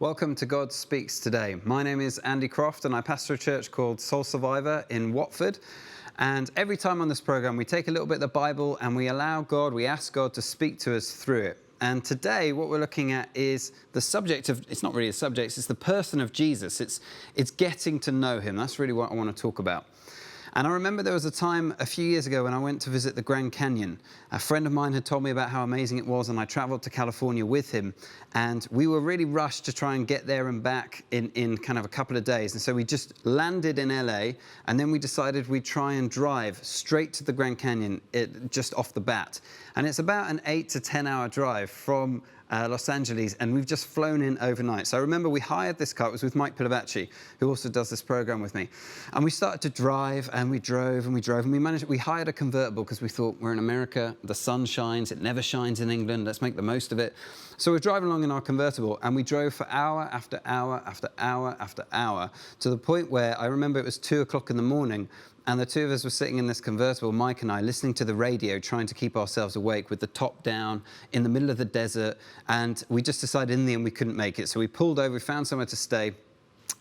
Welcome to God Speaks Today. My name is Andy Croft and I pastor a church called Soul Survivor in Watford. And every time on this program, we take a little bit of the Bible and we ask God to speak to us through it. And today, what we're looking at is the subject of, it's not really a subject, it's the person of Jesus. It's getting to know him. That's really what I want to talk about. And I remember there was a time a few years ago when I went to visit the Grand Canyon. A friend of mine had told me about how amazing it was, and I traveled to California with him. And we were really rushed to try and get there and back in kind of a couple of days. And so we just landed in LA, and then we decided we'd try and drive straight to the Grand Canyon just off the bat. And it's about an 8 to 10 hour drive from Los Angeles, and we've just flown in overnight. So I remember we hired this car. It was with Mike Pilavacci, who also does this program with me. And we started to drive, and we drove, and we drove, and we hired a convertible because we thought, we're in America, the sun shines, it never shines in England, let's make the most of it. So we're driving along in our convertible, and we drove for hour after hour after hour after hour, to the point where I remember it was 2 o'clock in the morning, and the two of us were sitting in this convertible, Mike and I, listening to the radio, trying to keep ourselves awake with the top down in the middle of the desert. And we just decided in the end we couldn't make it. So we pulled over, we found somewhere to stay.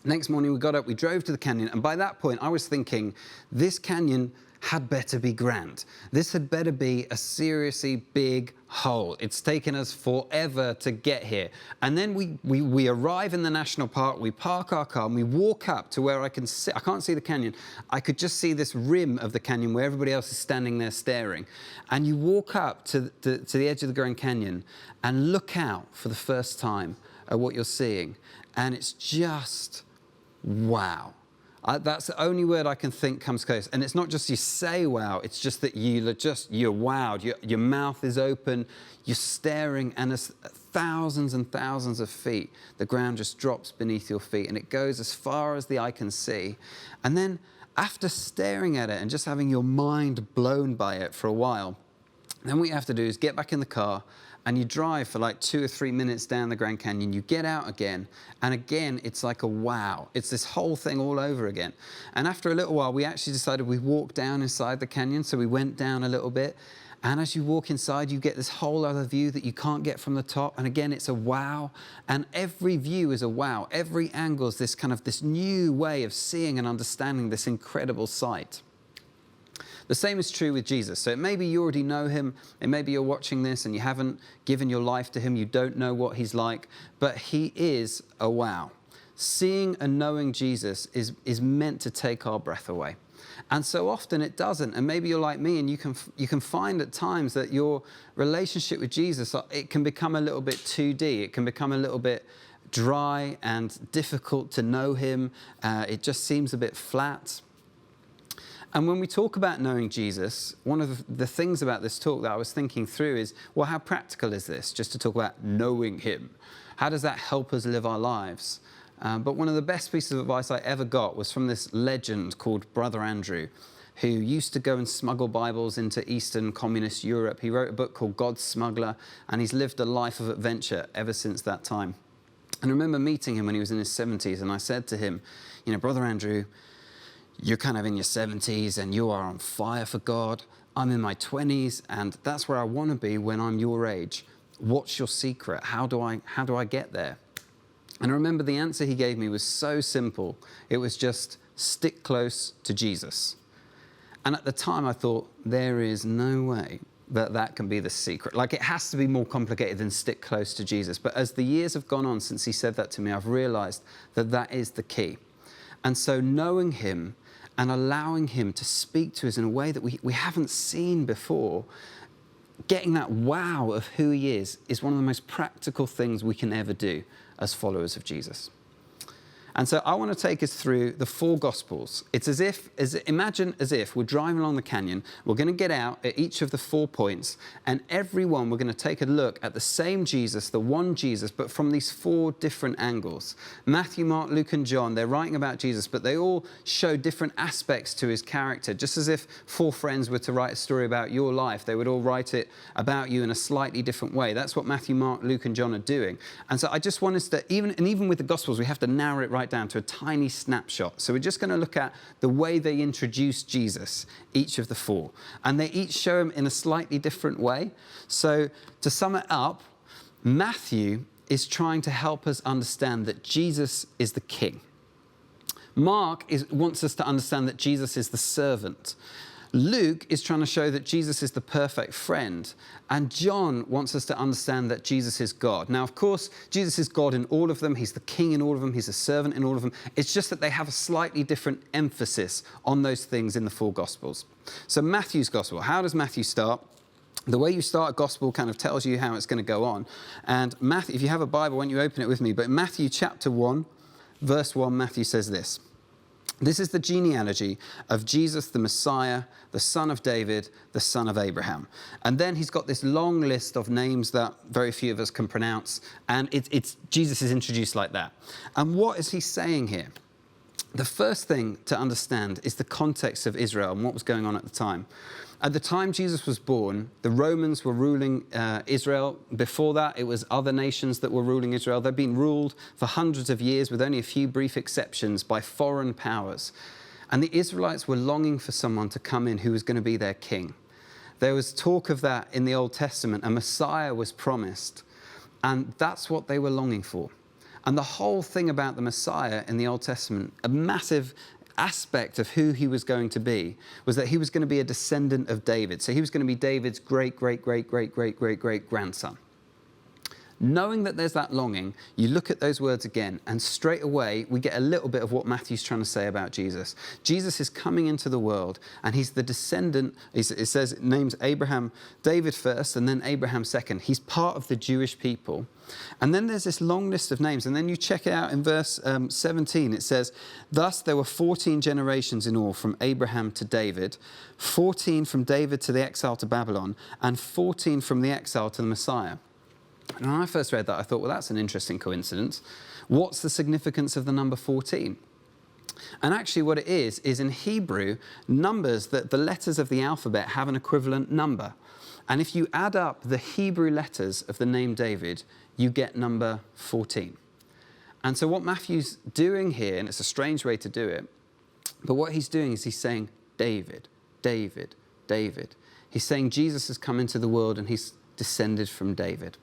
Next morning we got up, we drove to the canyon. And by that point, I was thinking, this canyon had better be grand. This had better be a seriously big hole. It's taken us forever to get here. And then we arrive in the national park, we park our car, and we walk up to where I can see, I can't see the canyon, I could just see this rim of the canyon where everybody else is standing there staring. And you walk up to the edge of the Grand Canyon and look out for the first time at what you're seeing. And it's just, wow. That's the only word I can think comes close. And it's not just you say wow, it's just that you're wowed. Your mouth is open, you're staring, and as thousands and thousands of feet, the ground just drops beneath your feet, and it goes as far as the eye can see. And then after staring at it and just having your mind blown by it for a while, then what you have to do is get back in the car, and you drive for like 2 or 3 minutes down the Grand Canyon. You get out again, and again, it's like a wow. It's this whole thing all over again. And after a little while, we actually decided we'd walk down inside the canyon, so we went down a little bit. And as you walk inside, you get this whole other view that you can't get from the top. And again, it's a wow. And every view is a wow. Every angle is this new way of seeing and understanding this incredible sight. The same is true with Jesus. So it may be you already know him, it may be you're watching this and you haven't given your life to him, you don't know what he's like, but he is a wow. Seeing and knowing Jesus is meant to take our breath away. And so often it doesn't. And maybe you're like me and you can find at times that your relationship with Jesus, it can become a little bit 2D. It can become a little bit dry and difficult to know him. It just seems a bit flat. And when we talk about knowing Jesus, one of the things about this talk that I was thinking through is, well, how practical is this, just to talk about knowing him? How does that help us live our lives? But one of the best pieces of advice I ever got was from this legend called Brother Andrew, who used to go and smuggle Bibles into Eastern communist Europe. He wrote a book called God's Smuggler, and he's lived a life of adventure ever since that time. And I remember meeting him when he was in his 70s, and I said to him, you know, Brother Andrew, you're kind of in your 70s and you are on fire for God. I'm in my 20s and that's where I want to be when I'm your age. What's your secret? How do I get there? And I remember the answer he gave me was so simple. It was just stick close to Jesus. And at the time I thought, there is no way that can be the secret. Like, it has to be more complicated than stick close to Jesus. But as the years have gone on since he said that to me, I've realized that is the key. And so knowing him and allowing him to speak to us in a way that we haven't seen before, getting that wow of who he is one of the most practical things we can ever do as followers of Jesus. And so I want to take us through the 4 Gospels. It's imagine as if we're driving along the canyon, we're going to get out at each of the 4 points, and every one we're going to take a look at the same Jesus, the one Jesus, but from these 4 different angles. Matthew, Mark, Luke, and John, they're writing about Jesus, but they all show different aspects to his character. Just as if 4 friends were to write a story about your life, they would all write it about you in a slightly different way. That's what Matthew, Mark, Luke, and John are doing. And so I just want us to, even with the Gospels, we have to narrow it right down to a tiny snapshot. So we're just going to look at the way they introduce Jesus, each of the 4. And they each show him in a slightly different way. So to sum it up, Matthew is trying to help us understand that Jesus is the king. Mark wants us to understand that Jesus is the servant. Luke is trying to show that Jesus is the perfect friend. And John wants us to understand that Jesus is God. Now, of course, Jesus is God in all of them. He's the king in all of them. He's a servant in all of them. It's just that they have a slightly different emphasis on those things in the four Gospels. So Matthew's Gospel, how does Matthew start? The way you start a gospel kind of tells you how it's going to go on. And Matthew, if you have a Bible, why don't you open it with me? But in Matthew chapter 1, verse 1, Matthew says this. This is the genealogy of Jesus, the Messiah, the son of David, the son of Abraham. And then he's got this long list of names that very few of us can pronounce. And Jesus is introduced like that. And what is he saying here? The first thing to understand is the context of Israel and what was going on at the time. At the time Jesus was born, the Romans were ruling Israel. Before that, it was other nations that were ruling Israel. They'd been ruled for hundreds of years, with only a few brief exceptions, by foreign powers. And the Israelites were longing for someone to come in who was going to be their king. There was talk of that in the Old Testament. A Messiah was promised. And that's what they were longing for. And the whole thing about the Messiah in the Old Testament, a massive aspect of who he was going to be, was that he was going to be a descendant of David. So he was going to be David's great-great-great-great-great-great-great-grandson. Knowing that there's that longing, you look at those words again, and straight away we get a little bit of what Matthew's trying to say about Jesus. Jesus is coming into the world, and he's the descendant. It says it names Abraham, David first, and then Abraham second. He's part of the Jewish people. And then there's this long list of names, and then you check it out in verse 17. It says, thus there were 14 generations in all from Abraham to David, 14 from David to the exile to Babylon, and 14 from the exile to the Messiah. And when I first read that, I thought, well, that's an interesting coincidence. What's the significance of the number 14? And actually what it is in Hebrew, numbers, that the letters of the alphabet have an equivalent number. And if you add up the Hebrew letters of the name David, you get number 14. And so what Matthew's doing here, and it's a strange way to do it, but what he's doing is he's saying, David, David, David. He's saying Jesus has come into the world and he's descended from David.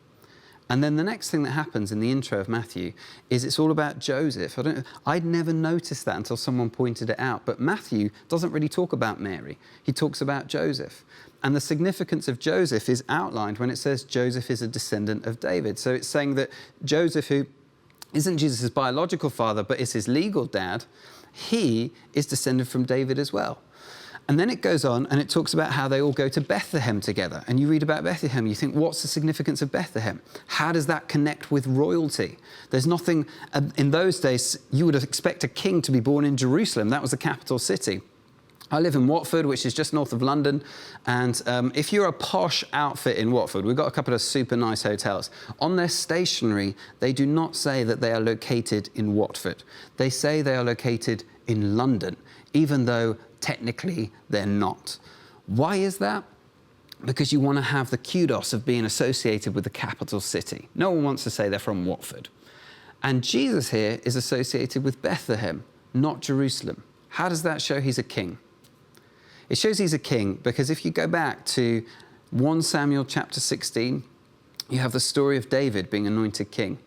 And then the next thing that happens in the intro of Matthew is it's all about Joseph. I'd never noticed that until someone pointed it out. But Matthew doesn't really talk about Mary. He talks about Joseph. And the significance of Joseph is outlined when it says Joseph is a descendant of David. So it's saying that Joseph, who isn't Jesus' biological father, but is his legal dad, he is descended from David as well. And then it goes on and it talks about how they all go to Bethlehem together. And you read about Bethlehem, you think, what's the significance of Bethlehem? How does that connect with royalty? There's nothing, in those days, you would expect a king to be born in Jerusalem. That was the capital city. I live in Watford, which is just north of London. And if you're a posh outfit in Watford, we've got a couple of super nice hotels. On their stationery, they do not say that they are located in Watford. They say they are located in London, even though technically they're not. Why is that? Because you want to have the kudos of being associated with the capital city. No one wants to say they're from Watford. And Jesus here is associated with Bethlehem, not Jerusalem. How does that show he's a king? It shows he's a king because if you go back to 1 Samuel chapter 16, you have the story of David being anointed king.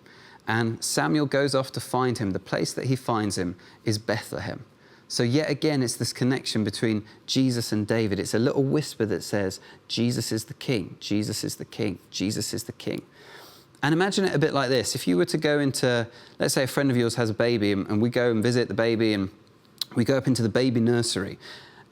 And Samuel goes off to find him. The place that he finds him is Bethlehem. So yet again, it's this connection between Jesus and David. It's a little whisper that says, Jesus is the king, Jesus is the king, Jesus is the king. And imagine it a bit like this. If you were to go into, let's say a friend of yours has a baby and we go and visit the baby and we go up into the baby nursery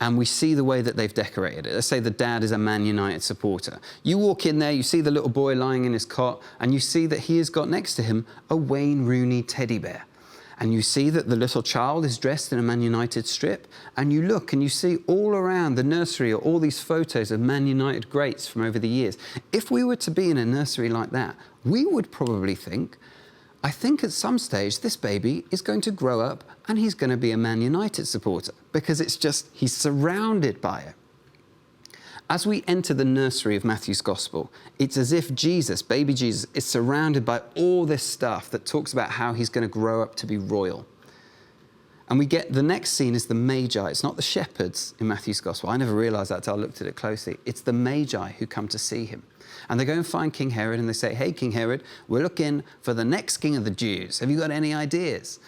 and we see the way that they've decorated it. Let's say the dad is a Man United supporter. You walk in there, you see the little boy lying in his cot and you see that he has got next to him a Wayne Rooney teddy bear. And you see that the little child is dressed in a Man United strip, and you look and you see all around the nursery all these photos of Man United greats from over the years. If we were to be in a nursery like that, we would probably think, I think at some stage this baby is going to grow up and he's going to be a Man United supporter, because it's just, he's surrounded by it. As we enter the nursery of Matthew's Gospel, it's as if Jesus, baby Jesus, is surrounded by all this stuff that talks about how he's going to grow up to be royal. And we get the next scene is the Magi. It's not the shepherds in Matthew's gospel. I never realized that until I looked at it closely. It's the Magi who come to see him. And they go and find King Herod and they say, hey, King Herod, we're looking for the next king of the Jews. Have you got any ideas?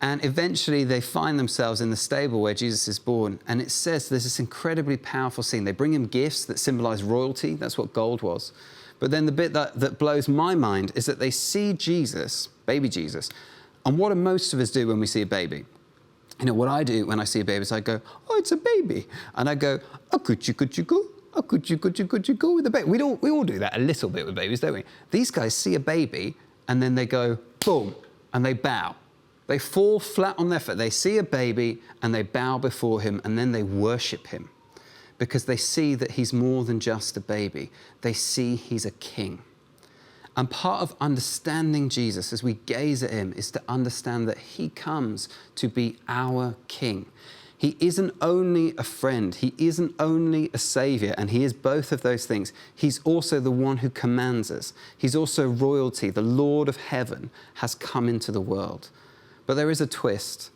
And eventually they find themselves in the stable where Jesus is born. And it says there's this incredibly powerful scene. They bring him gifts that symbolize royalty. That's what gold was. But then the bit that blows my mind is that they see Jesus, baby Jesus. And what do most of us do when we see a baby? You know, what I do when I see a baby is I go, oh, it's a baby. And I go, oh, could you go? Oh, could you go with the baby? We all do that a little bit with babies, don't we? These guys see a baby and then they go, boom, and they bow. They fall flat on their foot. They see a baby and they bow before him and then they worship him because they see that he's more than just a baby. They see he's a king. And part of understanding Jesus as we gaze at him is to understand that he comes to be our king. He isn't only a friend, he isn't only a savior, and he is both of those things. He's also the one who commands us. He's also royalty. The Lord of heaven has come into the world. But there is a twist.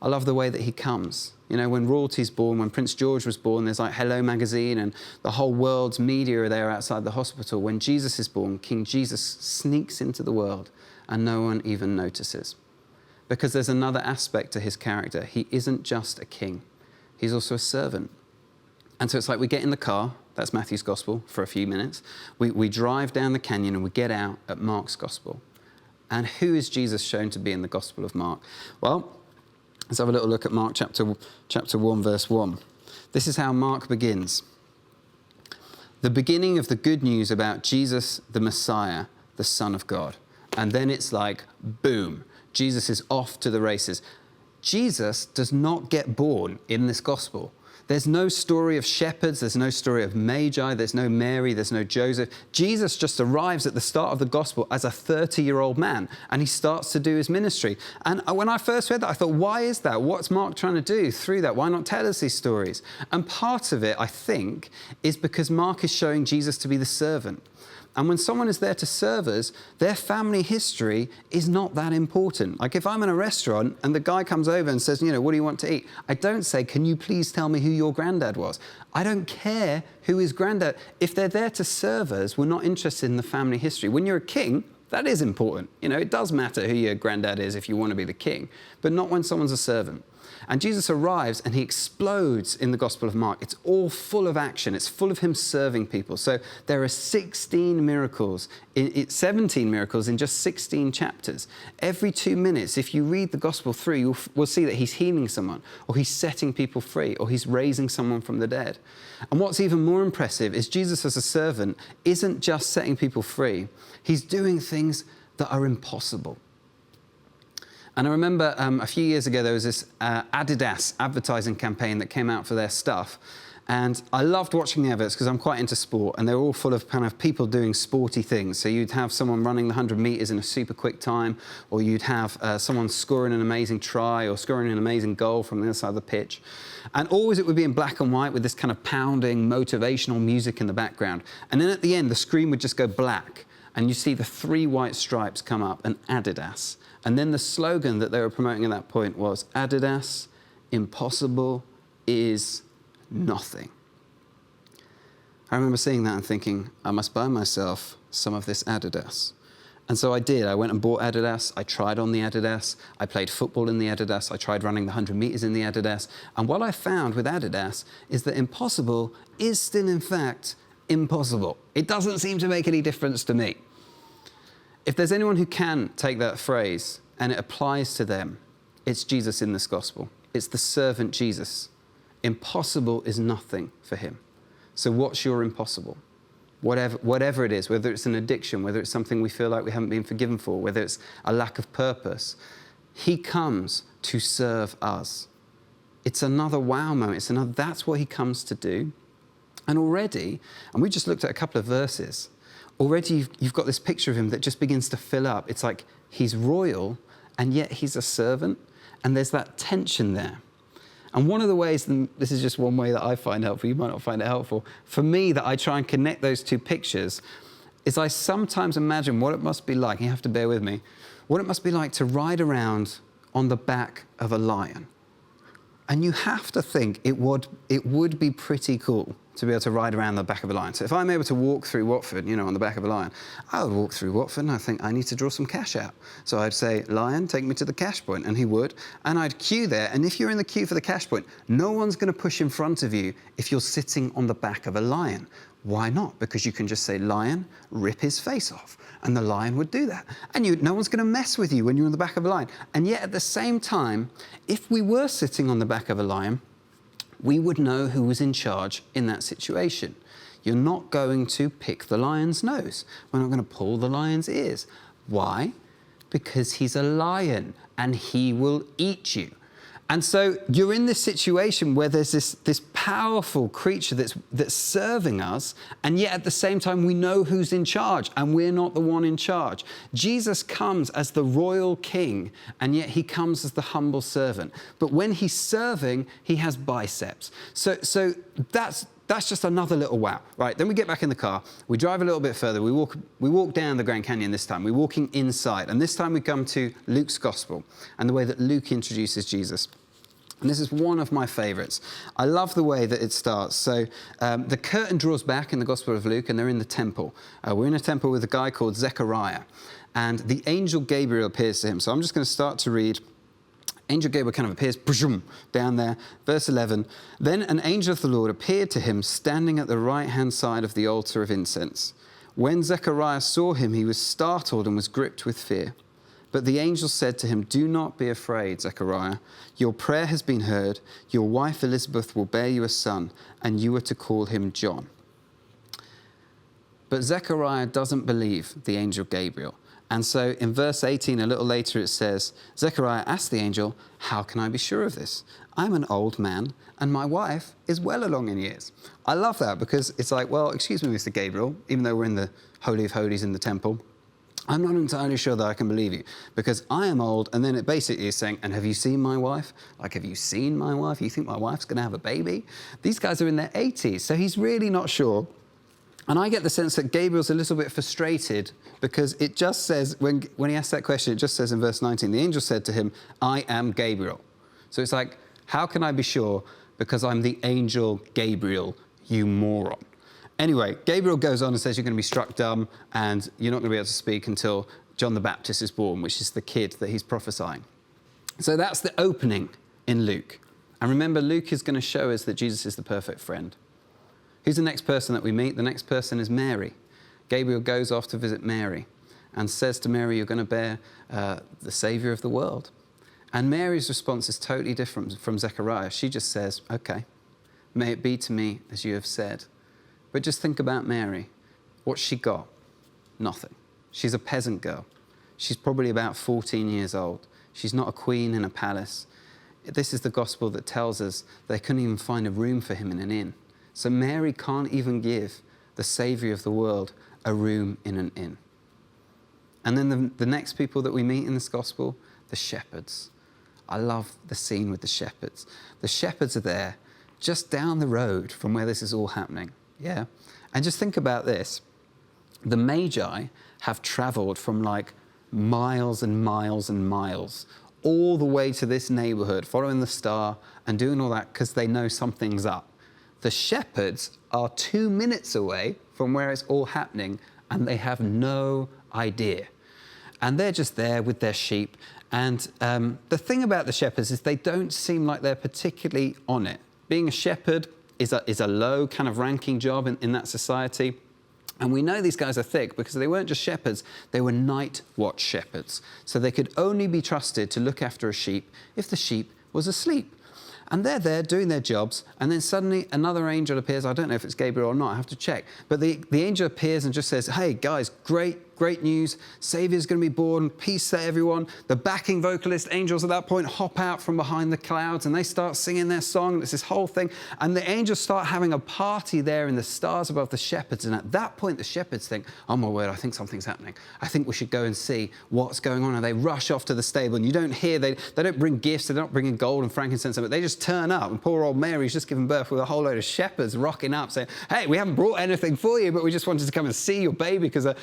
I love the way that he comes. You know, when royalty's born, when Prince George was born, there's like Hello Magazine and the whole world's media are there outside the hospital. When Jesus is born, King Jesus sneaks into the world and no one even notices. Because there's another aspect to his character. He isn't just a king. He's also a servant. And so it's like we get in the car, that's Matthew's gospel, for a few minutes. We drive down the canyon and we get out at Mark's gospel. And who is Jesus shown to be in the gospel of Mark? Well, let's have a little look at Mark chapter 1, verse 1. This is how Mark begins. The beginning of the good news about Jesus, the Messiah, the Son of God. And then it's like, boom, Jesus is off to the races. Jesus does not get born in this gospel. There's no story of shepherds, there's no story of Magi, there's no Mary, there's no Joseph. Jesus just arrives at the start of the gospel as a 30-year-old man, and he starts to do his ministry. And when I first read that, I thought, why is that? What's Mark trying to do through that? Why not tell us these stories? And part of it, I think, is because Mark is showing Jesus to be the servant. And when someone is there to serve us, their family history is not that important. Like if I'm in a restaurant and the guy comes over and says, you know, what do you want to eat? I don't say, can you please tell me who your granddad was? I don't care who his granddad. If they're there to serve us, we're not interested in the family history. When you're a king, that is important. You know, it does matter who your granddad is if you want to be the king, but not when someone's a servant. And Jesus arrives and he explodes in the Gospel of Mark. It's all full of action. It's full of him serving people. So there are 17 miracles in just 16 chapters. Every 2 minutes, if you read the Gospel through, we'll see that he's healing someone, or he's setting people free, or he's raising someone from the dead. And what's even more impressive is Jesus as a servant isn't just setting people free. He's doing things that are impossible. And I remember a few years ago, there was this Adidas advertising campaign that came out for their stuff. And I loved watching the adverts because I'm quite into sport, and they're all full of kind of people doing sporty things. So you'd have someone running the 100 meters in a super quick time, or you'd have someone scoring an amazing try or scoring an amazing goal from the other side of the pitch. And always it would be in black and white with this kind of pounding motivational music in the background. And then at the end, the screen would just go black, and you see the 3 white stripes come up, and Adidas. And then the slogan that they were promoting at that point was, Adidas, impossible is nothing. I remember seeing that and thinking, I must buy myself some of this Adidas. And so I did. I went and bought Adidas. I tried on the Adidas. I played football in the Adidas. I tried running the 100 meters in the Adidas. And what I found with Adidas is that impossible is still, in fact, impossible. It doesn't seem to make any difference to me. If there's anyone who can take that phrase and it applies to them, it's Jesus in this gospel. It's the servant Jesus. Impossible is nothing for him. So what's your impossible? Whatever it is, whether it's an addiction, whether it's something we feel like we haven't been forgiven for, whether it's a lack of purpose, he comes to serve us. It's another wow moment. That's what he comes to do. And already, and we just looked at a couple of verses, already you've got this picture of him that just begins to fill up. It's like he's royal, and yet he's a servant, and there's that tension there. And one of the ways, and this is just one way that I find helpful, you might not find it helpful, for me that I try and connect those two pictures, is I sometimes imagine what it must be like, you have to bear with me, what it must be like to ride around on the back of a lion. And you have to think it would be pretty cool to be able to ride around the back of a lion. So if I'm able to walk through Watford, on the back of a lion, I would walk through Watford and I think I need to draw some cash out. So I'd say, lion, take me to the cash point, and he would. And I'd queue there, and if you're in the queue for the cash point, no one's going to push in front of you if you're sitting on the back of a lion. Why not? Because you can just say, lion, rip his face off. And the lion would do that. And no one's going to mess with you when you're on the back of a lion. And yet at the same time, if we were sitting on the back of a lion, we would know who was in charge in that situation. You're not going to pick the lion's nose. We're not going to pull the lion's ears. Why? Because he's a lion and he will eat you. And so you're in this situation where there's this powerful creature that's serving us, and yet at the same time we know who's in charge, and we're not the one in charge. Jesus comes as the royal king, and yet he comes as the humble servant. But when he's serving, he has biceps. So that's just another little wow. Right, then we get back in the car, we drive a little bit further, we walk down the Grand Canyon this time. We're walking inside, and this time we come to Luke's Gospel and the way that Luke introduces Jesus. And this is one of my favourites. I love the way that it starts. So the curtain draws back in the Gospel of Luke, and they're in the temple. We're in a temple with a guy called Zechariah, and the angel Gabriel appears to him. So I'm just going to start to read. Angel Gabriel kind of appears down there. Verse 11, then an angel of the Lord appeared to him standing at the right-hand side of the altar of incense. When Zechariah saw him, he was startled and was gripped with fear. But the angel said to him, do not be afraid, Zechariah. Your prayer has been heard. Your wife Elizabeth will bear you a son, and you are to call him John. But Zechariah doesn't believe the angel Gabriel. And so in verse 18, a little later, it says, Zechariah asked the angel, how can I be sure of this? I'm an old man, and my wife is well along in years. I love that, because it's like, well, excuse me, Mr. Gabriel, even though we're in the Holy of Holies in the temple, I'm not entirely sure that I can believe you, because I am old. And then it basically is saying, and have you seen my wife? Like, have you seen my wife? You think my wife's going to have a baby? These guys are in their 80s, so he's really not sure. And I get the sense that Gabriel's a little bit frustrated, because it just says, when he asks that question, it just says in verse 19, the angel said to him, I am Gabriel. So it's like, how can I be sure? Because I'm the angel Gabriel, you moron. Anyway, Gabriel goes on and says you're going to be struck dumb and you're not going to be able to speak until John the Baptist is born, which is the kid that he's prophesying. So that's the opening in Luke. And remember, Luke is going to show us that Jesus is the perfect friend. Who's the next person that we meet? The next person is Mary. Gabriel goes off to visit Mary and says to Mary, you're going to bear the Saviour of the world. And Mary's response is totally different from Zechariah. She just says, okay, may it be to me as you have said. But just think about Mary. What's she got? Nothing. She's a peasant girl. She's probably about 14 years old. She's not a queen in a palace. This is the gospel that tells us they couldn't even find a room for him in an inn. So Mary can't even give the Saviour of the world a room in an inn. And then the next people that we meet in this gospel, the shepherds. I love the scene with the shepherds. The shepherds are there just down the road from where this is all happening. Yeah. And just think about this. The Magi have traveled from like miles and miles and miles all the way to this neighborhood, following the star and doing all that because they know something's up. The shepherds are 2 minutes away from where it's all happening and they have no idea. And they're just there with their sheep. And the thing about the shepherds is they don't seem like they're particularly on it. Being a shepherd is a low kind of ranking job in that society. And we know these guys are thick because they weren't just shepherds, they were night watch shepherds. So they could only be trusted to look after a sheep if the sheep was asleep. And they're there doing their jobs, and then suddenly another angel appears. I don't know if it's Gabriel or not, I have to check. But the angel appears and just says, hey guys, great news. Saviour's going to be born. Peace to everyone. The backing vocalist angels at that point hop out from behind the clouds and they start singing their song. It's this whole thing. And the angels start having a party there in the stars above the shepherds. And at that point, the shepherds think, oh my word, I think something's happening. I think we should go and see what's going on. And they rush off to the stable. And you don't hear, they don't bring gifts. They're not bringing gold and frankincense. But they just turn up. And poor old Mary's just given birth with a whole load of shepherds rocking up saying, hey, we haven't brought anything for you, but we just wanted to come and see your baby because a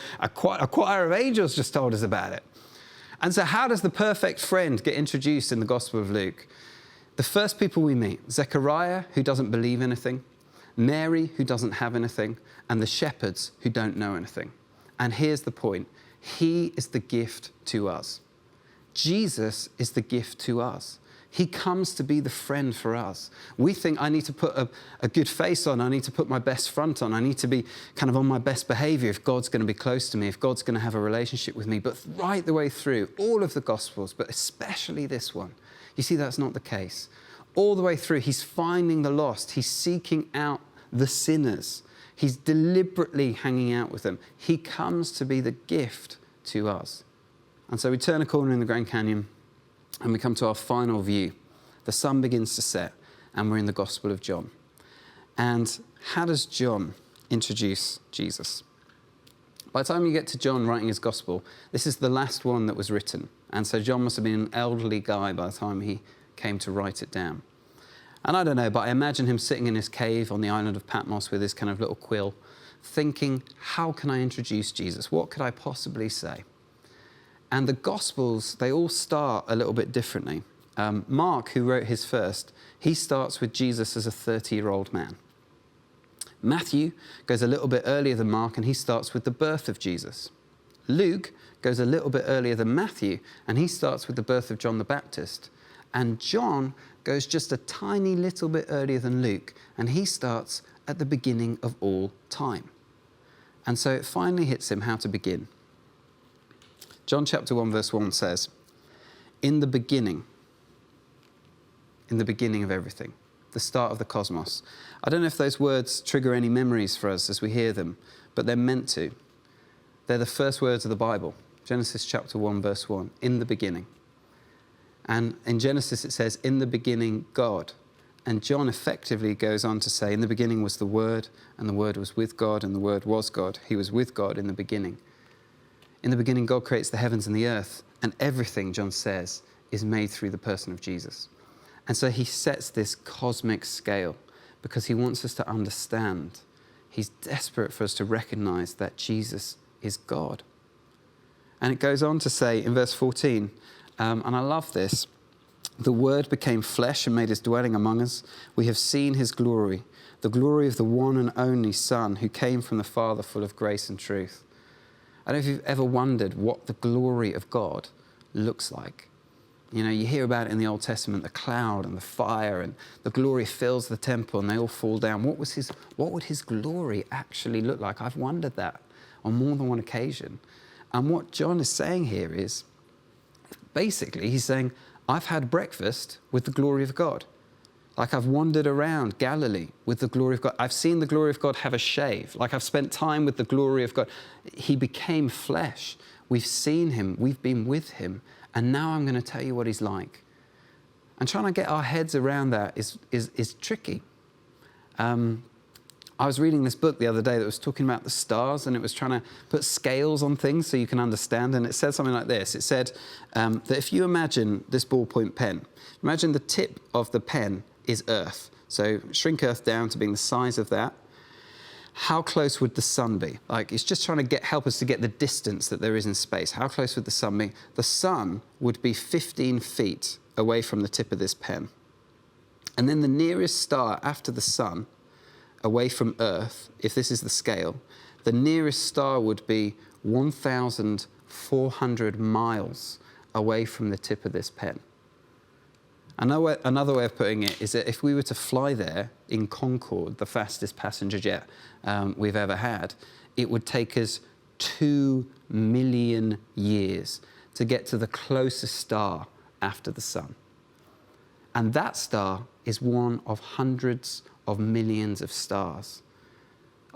choir of angels just told us about it. And so how does the perfect friend get introduced in the Gospel of Luke? The first people we meet, Zechariah, who doesn't believe anything, Mary, who doesn't have anything, and the shepherds who don't know anything. And here's the point. He is the gift to us. Jesus is the gift to us. He comes to be the friend for us. We think I need to put a good face on. I need to put my best front on. I need to be kind of on my best behavior if God's going to be close to me, if God's going to have a relationship with me. But right the way through all of the Gospels, but especially this one, you see that's not the case. All the way through, he's finding the lost. He's seeking out the sinners. He's deliberately hanging out with them. He comes to be the gift to us. And so we turn a corner in the Grand Canyon and we come to our final view. The sun begins to set and we're in the Gospel of John. And how does John introduce Jesus? By the time you get to John writing his Gospel, this is the last one that was written. And so John must have been an elderly guy by the time he came to write it down. And I don't know, but I imagine him sitting in his cave on the island of Patmos with his kind of little quill, thinking, how can I introduce Jesus? What could I possibly say? And the Gospels, they all start a little bit differently. Mark, who wrote his first, he starts with Jesus as a 30-year-old man. Matthew goes a little bit earlier than Mark, and he starts with the birth of Jesus. Luke goes a little bit earlier than Matthew, and he starts with the birth of John the Baptist. And John goes just a tiny little bit earlier than Luke, and he starts at the beginning of all time. And so it finally hits him how to begin. John chapter 1 verse 1 says, in the beginning of everything, the start of the cosmos. I don't know if those words trigger any memories for us as we hear them, but they're meant to. They're the first words of the Bible. Genesis chapter 1 verse 1, in the beginning. And in Genesis it says, in the beginning, God. And John effectively goes on to say, in the beginning was the Word, and the Word was with God, and the Word was God. He was with God in the beginning. In the beginning, God creates the heavens and the earth, and everything, John says, is made through the person of Jesus. And so he sets this cosmic scale because he wants us to understand. He's desperate for us to recognize that Jesus is God. And it goes on to say in verse 14, and I love this, the Word became flesh and made his dwelling among us. We have seen his glory, the glory of the one and only Son who came from the Father full of grace and truth. I don't know if you've ever wondered what the glory of God looks like. You know, you hear about it in the Old Testament, the cloud and the fire, and the glory fills the temple and they all fall down. What would his glory actually look like? I've wondered that on more than one occasion. And what John is saying here is, basically, he's saying, I've had breakfast with the glory of God. Like I've wandered around Galilee with the glory of God. I've seen the glory of God have a shave. Like I've spent time with the glory of God. He became flesh. We've seen him. We've been with him. And now I'm going to tell you what he's like. And trying to get our heads around that is tricky. I was reading this book the other day that was talking about the stars, and it was trying to put scales on things so you can understand. And it said something like this. It said that if you imagine this ballpoint pen, imagine the tip of the pen is Earth. So shrink Earth down to being the size of that. How close would the sun be? Like, it's just trying to help us to get the distance that there is in space. How close would the sun be? The sun would be 15 feet away from the tip of this pen. And then the nearest star after the sun, away from Earth, if this is the scale, the nearest star would be 1,400 miles away from the tip of this pen. Another way of putting it is that if we were to fly there in Concorde, the fastest passenger jet we've ever had, it would take us 2 million years to get to the closest star after the sun. And that star is one of hundreds of millions of stars.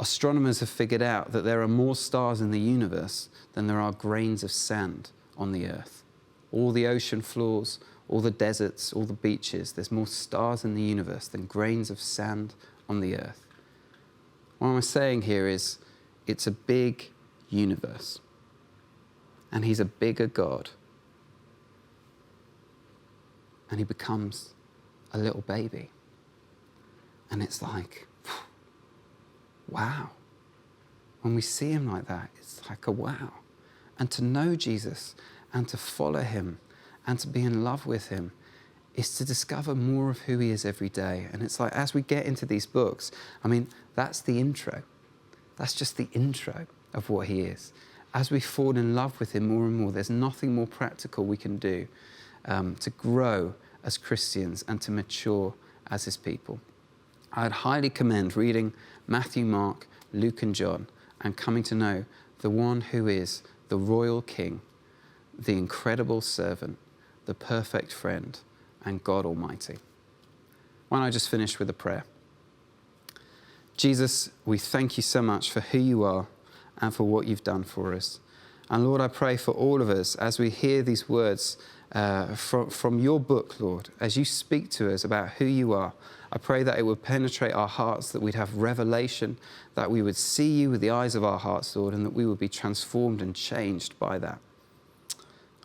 Astronomers have figured out that there are more stars in the universe than there are grains of sand on the Earth. All the ocean floors, all the deserts, all the beaches, there's more stars in the universe than grains of sand on the Earth. What I'm saying here is, it's a big universe. And he's a bigger God. And he becomes a little baby. And it's like, wow. When we see him like that, it's like a wow. And to know Jesus and to follow him and to be in love with him is to discover more of who he is every day. And it's like, as we get into these books, I mean, that's the intro. That's just the intro of what he is. As we fall in love with him more and more, there's nothing more practical we can do to grow as Christians and to mature as his people. I'd highly commend reading Matthew, Mark, Luke and John and coming to know the one who is the royal king, the incredible servant, the perfect friend, and God Almighty. Why don't I just finish with a prayer? Jesus, we thank you so much for who you are and for what you've done for us. And Lord, I pray for all of us as we hear these words from your book, Lord, as you speak to us about who you are. I pray that it would penetrate our hearts, that we'd have revelation, that we would see you with the eyes of our hearts, Lord, and that we would be transformed and changed by that.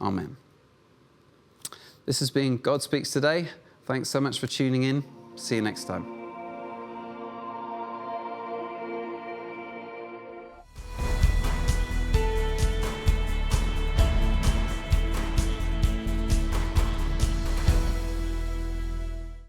Amen. This has been God Speaks Today. Thanks so much for tuning in. See you next time.